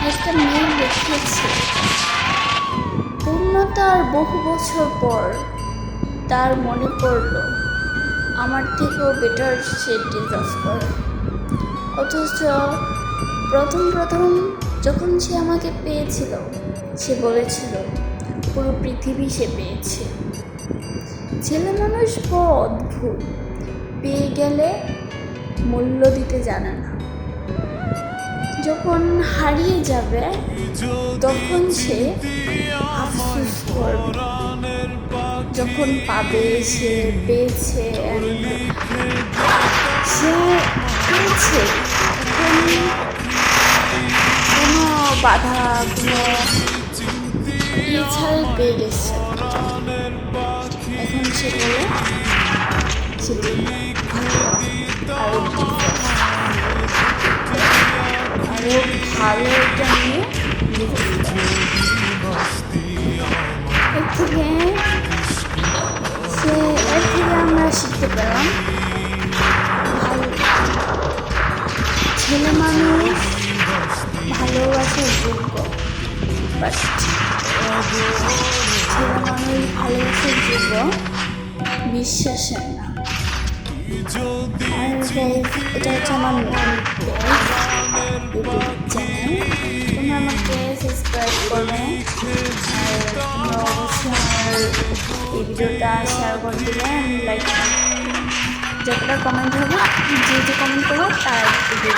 একটা মেয়ে লিখেছে, পূর্ণতার বহু বছর পর তার মনে পড়ল আমার থেকেও বেটার সে ডিজার্ভ করে। অথচ প্রথম প্রথম যখন সে আমাকে পেয়েছিল, সে বলেছিল পুরো পৃথিবী সে পেয়েছে। ছেলে মানুষ বড় অদ্ভুত, পেয়ে গেলে মূল্য দিতে জানে না। যখন হারিয়ে যাবে তখন সে আফসোস করবে, যখন পাবে সে পেয়েছে, সে পেয়েছে এখন কোনো বাধা কোনো ছাড়াই পেয়ে গেছে। এখন সে বলে সেটি আরো ভালো একটা নিয়ে এর থেকে আমরা শিখতে পেলাম ছেলে মানুষ ভালোবাসার যোগ্য, বাট ছেলে মানুষ ভালোবাসার যোগ্য বিশ্বাসের না। আর এটা হচ্ছে আমার ইউটিউব চ্যানেল, তোমরা আমাকে সাবস্ক্রাইব করবে আর তোমরা অবশ্যই আমার এই ভিডিওটা শেয়ার করে দিলে, লাইক যতটা কমেন্ট হবে, যে কমেন্ট করবো তার ভিডিও